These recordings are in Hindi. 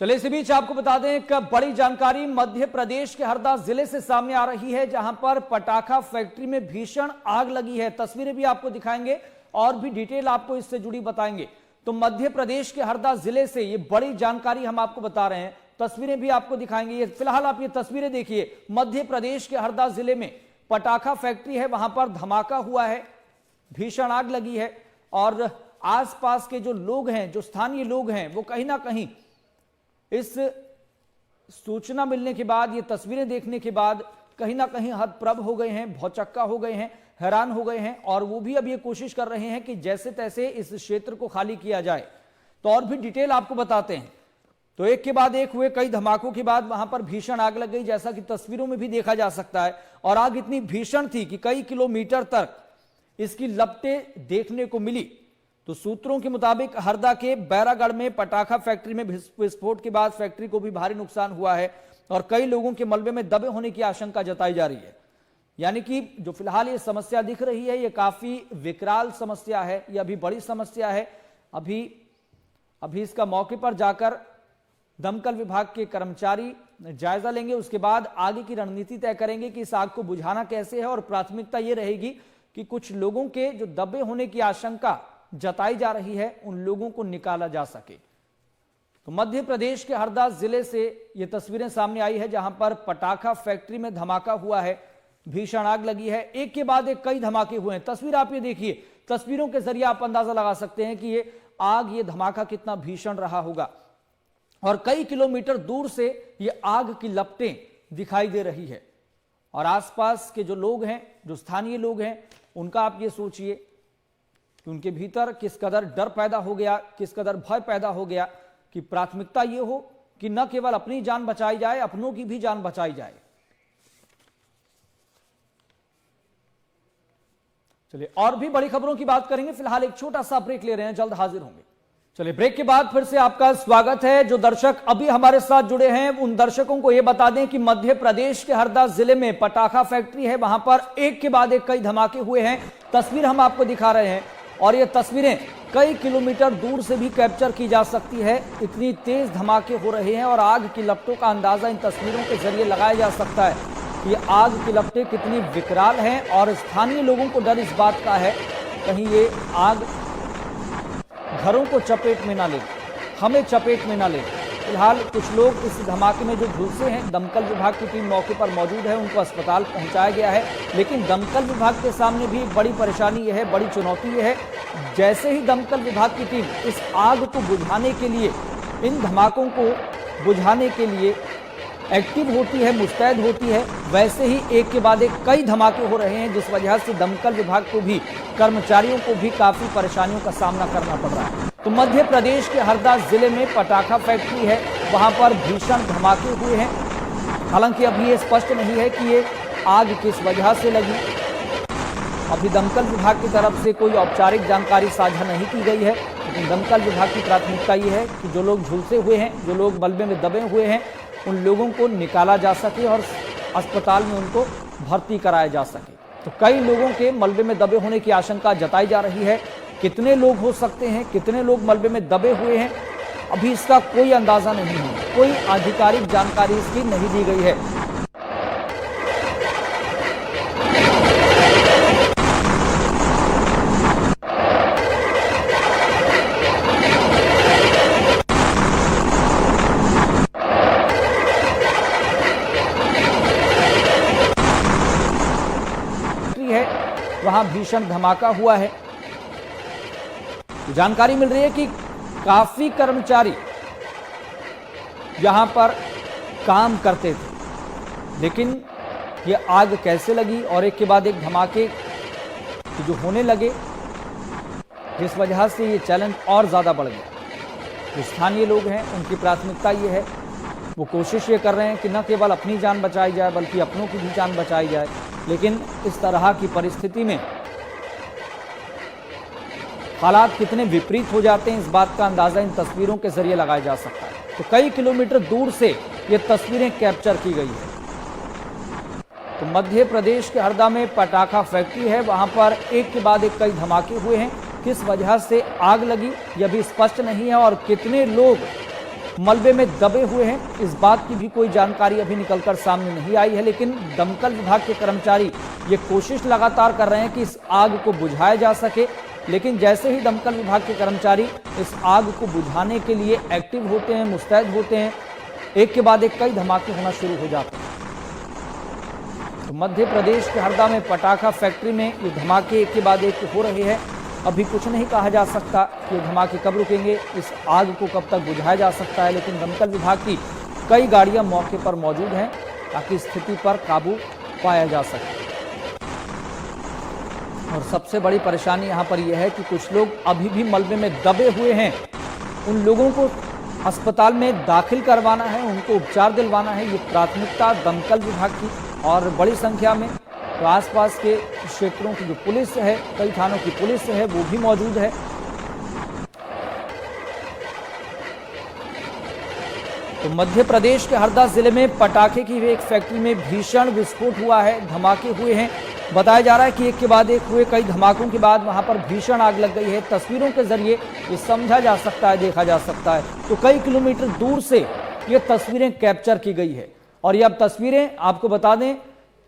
चलिए इसी बीच आपको बता दें एक बड़ी जानकारी मध्य प्रदेश के हरदा जिले से सामने आ रही है, जहां पर पटाखा फैक्ट्री में भीषण आग लगी है। तस्वीरें भी आपको दिखाएंगे और भी डिटेल आपको इससे जुड़ी बताएंगे। तो मध्य प्रदेश के हरदा जिले से ये बड़ी जानकारी हम आपको बता रहे हैं, तस्वीरें भी आपको दिखाएंगे। ये फिलहाल आप ये तस्वीरें देखिए, मध्य प्रदेश के हरदा जिले में पटाखा फैक्ट्री है, वहां पर धमाका हुआ है, भीषण आग लगी है और आसपास के जो लोग हैं, जो स्थानीय लोग हैं, वो कहीं ना कहीं इस सूचना मिलने के बाद, ये तस्वीरें देखने के बाद कहीं ना कहीं हतप्रभ हो गए हैं, भौचक्का हो गए हैं, हैरान हो गए हैं और वो भी अब ये कोशिश कर रहे हैं कि जैसे तैसे इस क्षेत्र को खाली किया जाए। तो और भी डिटेल आपको बताते हैं। तो एक के बाद एक हुए कई धमाकों के बाद वहां पर भीषण आग लग गई, जैसा कि तस्वीरों में भी देखा जा सकता है। और आग इतनी भीषण थी कि कई किलोमीटर तक इसकी लपटें देखने को मिली। तो सूत्रों के मुताबिक हरदा के बैरागढ़ में पटाखा फैक्ट्री में विस्फोट के बाद फैक्ट्री को भी भारी नुकसान हुआ है और कई लोगों के मलबे में दबे होने की आशंका जताई जा रही है। यानी कि जो फिलहाल ये समस्या दिख रही है, ये काफी विकराल समस्या है, ये अभी बड़ी समस्या है। अभी इसका मौके पर जाकर दमकल विभाग के कर्मचारी जायजा लेंगे, उसके बाद आगे की रणनीति तय करेंगे कि इस आग को बुझाना कैसे है। और प्राथमिकता ये रहेगी कि कुछ लोगों के जो दबे होने की आशंका जताई जा रही है, उन लोगों को निकाला जा सके। तो मध्य प्रदेश के हरदा जिले से ये तस्वीरें सामने आई है, जहां पर पटाखा फैक्ट्री में धमाका हुआ है, भीषण आग लगी है। एक के बाद एक कई धमाके हुए हैं। तस्वीर आप ये देखिए, तस्वीरों के जरिए आप अंदाजा लगा सकते हैं कि ये आग, ये धमाका कितना भीषण रहा होगा। और कई किलोमीटर दूर से ये आग की लपटें दिखाई दे रही है। और आसपास के जो लोग हैं, जो स्थानीय लोग हैं, उनका आप ये सोचिए कि उनके भीतर किस कदर डर पैदा हो गया, किस कदर भय पैदा हो गया कि प्राथमिकता ये हो कि न केवल अपनी जान बचाई जाए, अपनों की भी जान बचाई जाए। चलिए और भी बड़ी खबरों की बात करेंगे, फिलहाल एक छोटा सा ब्रेक ले रहे हैं, जल्द हाजिर होंगे। चलिए ब्रेक के बाद फिर से आपका स्वागत है। जो दर्शक अभी हमारे साथ जुड़े हैं, उन दर्शकों को यह बता दें कि मध्य प्रदेश के हरदा जिले में पटाखा फैक्ट्री है, वहां पर एक के बाद एक कई धमाके हुए हैं। तस्वीर हम आपको दिखा रहे हैं और ये तस्वीरें कई किलोमीटर दूर से भी कैप्चर की जा सकती है। इतनी तेज धमाके हो रहे हैं और आग की लपटों का अंदाजा इन तस्वीरों के जरिए लगाया जा सकता है कि आग की लपटें कितनी विकराल हैं। और स्थानीय लोगों को डर इस बात का है कहीं ये आग घरों को चपेट में ना ले, हमें चपेट में ना ले। फिलहाल कुछ लोग इस धमाके में जो झुलसे हैं, दमकल विभाग की टीम मौके पर मौजूद है, उनको अस्पताल पहुंचाया गया है। लेकिन दमकल विभाग के सामने भी एक बड़ी परेशानी यह है, बड़ी चुनौती यह है, जैसे ही दमकल विभाग की टीम इस आग को बुझाने के लिए, इन धमाकों को बुझाने के लिए एक्टिव होती है, मुस्तैद होती है, वैसे ही एक के बाद एक कई धमाके हो रहे हैं, जिस वजह से दमकल विभाग को भी, कर्मचारियों को भी काफी परेशानियों का सामना करना पड़ रहा है। तो मध्य प्रदेश के हरदा जिले में पटाखा फैक्ट्री है, वहां पर भीषण धमाके हुए हैं। हालांकि अभी ये स्पष्ट नहीं है कि ये आग किस वजह से लगी। अभी दमकल विभाग की तरफ से कोई औपचारिक जानकारी साझा नहीं की गई है, लेकिन दमकल विभाग की प्राथमिकता ये है कि जो लोग झुलसे हुए हैं, जो लोग मलबे में दबे हुए हैं, उन लोगों को निकाला जा सके और अस्पताल में उनको भर्ती कराया जा सके। तो कई लोगों के मलबे में दबे होने की आशंका जताई जा रही है। कितने लोग हो सकते हैं, कितने लोग मलबे में दबे हुए हैं, अभी इसका कोई अंदाजा नहीं है, कोई आधिकारिक जानकारी इसकी नहीं दी गई है। वहां भीषण धमाका हुआ है। जानकारी मिल रही है कि काफी कर्मचारी यहां पर काम करते थे, लेकिन यह आग कैसे लगी और एक के बाद एक धमाके जो होने लगे, जिस वजह से ये चैलेंज और ज्यादा बढ़ गया। जो स्थानीय लोग हैं, उनकी प्राथमिकता ये है, वो कोशिश ये कर रहे हैं कि न केवल अपनी जान बचाई जाए, बल्कि अपनों की भी जान बचाई जाए। लेकिन इस तरह की परिस्थिति में हालात कितने विपरीत हो जाते हैं, इस बात का अंदाजा इन तस्वीरों के जरिए लगाया जा सकता है। तो कई किलोमीटर दूर से ये तस्वीरें कैप्चर की गई है। तो मध्य प्रदेश के हरदा में पटाखा फैक्ट्री है, वहां पर एक के बाद एक कई धमाके हुए हैं। किस वजह से आग लगी यह भी स्पष्ट नहीं है और कितने लोग मलबे में दबे हुए हैं। इस बात की भी कोई जानकारी अभी निकलकर सामने नहीं आई है, लेकिन दमकल विभाग के कर्मचारी ये कोशिश लगातार कर रहे हैं कि इस आग को बुझाया जा सके। लेकिन जैसे ही दमकल विभाग के कर्मचारी इस आग को बुझाने के लिए एक्टिव होते हैं, मुस्तैद होते हैं, एक के बाद एक कई धमाके होना शुरू हो जाते हैं। तो मध्य प्रदेश के हरदा में पटाखा फैक्ट्री में ये धमाके एक के बाद एक हो रहे हैं। अभी कुछ नहीं कहा जा सकता कि ये धमाके कब रुकेंगे, इस आग को कब तक बुझाया जा सकता है, लेकिन दमकल विभाग की कई गाड़ियां मौके पर मौजूद हैं ताकि स्थिति पर काबू पाया जा सके। और सबसे बड़ी परेशानी यहां पर यह है कि कुछ लोग अभी भी मलबे में दबे हुए हैं। उन लोगों को अस्पताल में दाखिल करवाना है, उनको उपचार दिलवाना है, ये प्राथमिकता दमकल विभाग की। और बड़ी संख्या में तो आसपास के क्षेत्रों की जो पुलिस है, कई थानों की पुलिस है, वो भी मौजूद है। तो मध्य प्रदेश के हरदा जिले में पटाखे की एक फैक्ट्री में भीषण विस्फोट हुआ है, धमाके हुए हैं। बताया जा रहा है कि एक के बाद एक हुए कई धमाकों के बाद वहां पर भीषण आग लग गई है। तस्वीरों के जरिए ये समझा जा सकता है, देखा जा सकता है। तो कई किलोमीटर दूर से ये तस्वीरें कैप्चर की गई है और ये अब तस्वीरें आपको बता दें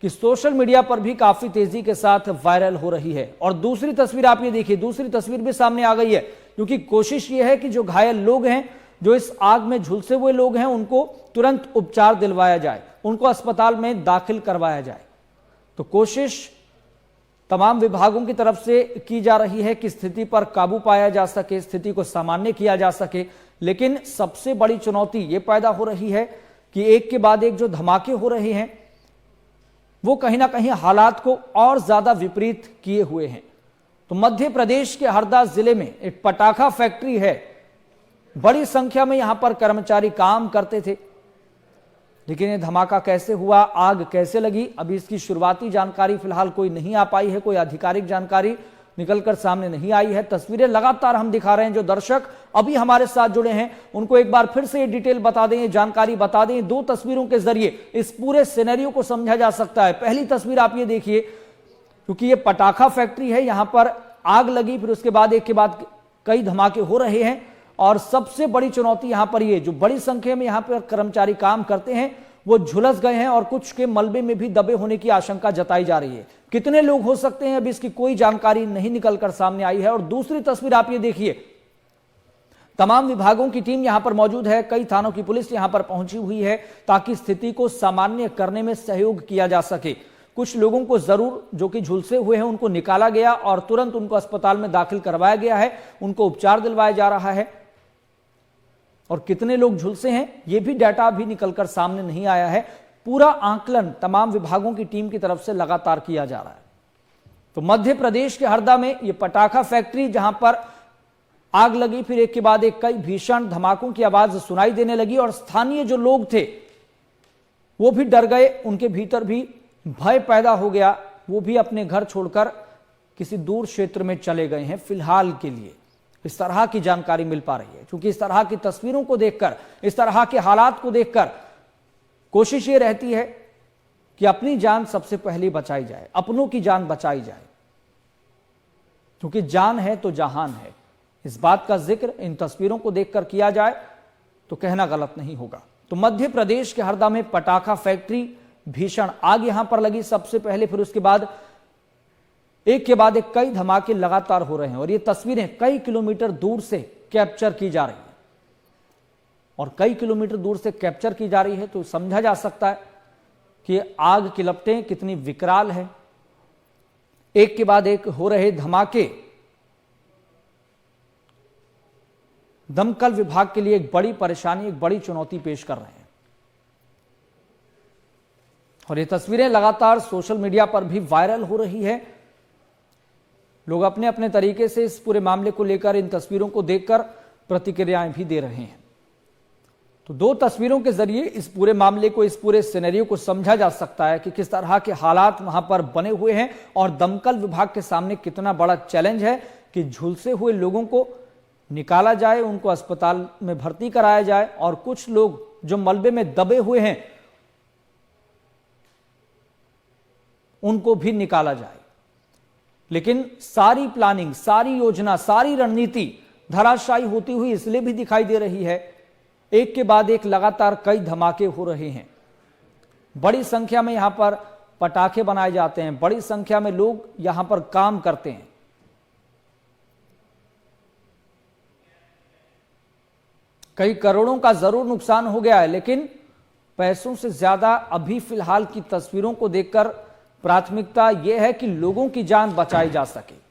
कि सोशल मीडिया पर भी काफी तेजी के साथ वायरल हो रही है। और दूसरी तस्वीर आप ये देखिए, दूसरी तस्वीर भी सामने आ गई है, क्योंकि कोशिश ये है कि जो घायल लोग हैं, जो इस आग में झुलसे हुए लोग हैं, उनको तुरंत उपचार दिलवाया जाए, उनको अस्पताल में दाखिल करवाया जाए। तो कोशिश तमाम विभागों की तरफ से की जा रही है कि स्थिति पर काबू पाया जा सके, स्थिति को सामान्य किया जा सके। लेकिन सबसे बड़ी चुनौती ये पैदा हो रही है कि एक के बाद एक जो धमाके हो रहे हैं, वो कहीं ना कहीं हालात को और ज्यादा विपरीत किए हुए हैं। तो मध्य प्रदेश के हरदा जिले में एक पटाखा फैक्ट्री है, बड़ी संख्या में यहां पर कर्मचारी काम करते थे। लेकिन ये धमाका कैसे हुआ, आग कैसे लगी, अभी इसकी शुरुआती जानकारी फिलहाल कोई नहीं आ पाई है, कोई आधिकारिक जानकारी निकलकर सामने नहीं आई है। तस्वीरें लगातार हम दिखा रहे हैं। जो दर्शक अभी हमारे साथ जुड़े हैं उनको एक बार फिर से ये डिटेल बता दें, ये जानकारी बता दें। दो तस्वीरों के जरिए इस पूरे सिनेरियो को समझा जा सकता है। पहली तस्वीर आप ये देखिए, क्योंकि ये पटाखा फैक्ट्री है, यहां पर आग लगी, फिर उसके बाद एक के बाद कई धमाके हो रहे हैं। और सबसे बड़ी चुनौती यहां पर ये, जो बड़ी संख्या में यहां पर कर्मचारी काम करते हैं, वो झुलस गए हैं और कुछ के मलबे में भी दबे होने की आशंका जताई जा रही है। कितने लोग हो सकते हैं, अभी इसकी कोई जानकारी नहीं निकलकर सामने आई है। और दूसरी तस्वीर आप ये देखिए, तमाम विभागों की टीम यहां पर मौजूद है, कई थानों की पुलिस यहां पर पहुंची हुई है ताकि स्थिति को सामान्य करने में सहयोग किया जा सके। कुछ लोगों को जरूर जो कि झुलसे हुए हैं उनको निकाला गया और तुरंत उनको अस्पताल में दाखिल करवाया गया है, उनको उपचार दिलवाया जा रहा है। और कितने लोग झुलसे हैं, यह भी डाटा अभी निकलकर सामने नहीं आया है। पूरा आंकलन तमाम विभागों की टीम की तरफ से लगातार किया जा रहा है। तो मध्य प्रदेश के हरदा में यह पटाखा फैक्ट्री, जहां पर आग लगी, फिर एक के बाद एक कई भीषण धमाकों की आवाज सुनाई देने लगी और स्थानीय जो लोग थे वो भी डर गए, उनके भीतर भी भय पैदा हो गया। वो भी अपने घर छोड़कर किसी दूर क्षेत्र में चले गए हैं फिलहाल के लिए। इस तरह की जानकारी मिल पा रही है, क्योंकि इस तरह की तस्वीरों को देखकर, इस तरह के हालात को देखकर कोशिश ये रहती है कि अपनी जान सबसे पहले बचाई जाए, अपनों की जान बचाई जाए, क्योंकि जान है तो जहान है। इस बात का जिक्र इन तस्वीरों को देखकर किया जाए तो कहना गलत नहीं होगा। तो मध्य प्रदेश के हरदा में पटाखा फैक्ट्री, भीषण आग यहां पर लगी सबसे पहले, फिर उसके बाद एक के बाद एक कई धमाके लगातार हो रहे हैं और ये तस्वीरें कई किलोमीटर दूर से कैप्चर की जा रही है। और कई किलोमीटर दूर से कैप्चर की जा रही है तो समझा जा सकता है कि आग की लपटें कितनी विकराल है। एक के बाद एक हो रहे धमाके दमकल विभाग के लिए एक बड़ी परेशानी, एक बड़ी चुनौती पेश कर रहे हैं। और ये तस्वीरें लगातार सोशल मीडिया पर भी वायरल हो रही है। लोग अपने अपने तरीके से इस पूरे मामले को लेकर, इन तस्वीरों को देखकर प्रतिक्रियाएं भी दे रहे हैं। तो दो तस्वीरों के जरिए इस पूरे मामले को, इस पूरे सिनेरियो को समझा जा सकता है कि किस तरह के हालात वहां पर बने हुए हैं और दमकल विभाग के सामने कितना बड़ा चैलेंज है कि झुलसे हुए लोगों को निकाला जाए, उनको अस्पताल में भर्ती कराया जाए और कुछ लोग जो मलबे में दबे हुए हैं उनको भी निकाला जाए। लेकिन सारी प्लानिंग, सारी योजना, सारी रणनीति धराशायी होती हुई इसलिए भी दिखाई दे रही है, एक के बाद एक लगातार कई धमाके हो रहे हैं। बड़ी संख्या में यहां पर पटाखे बनाए जाते हैं, बड़ी संख्या में लोग यहां पर काम करते हैं। कई करोड़ों का जरूर नुकसान हो गया है, लेकिन पैसों से ज्यादा अभी फिलहाल की तस्वीरों को देखकर प्राथमिकता यह है कि लोगों की जान बचाई जा सके।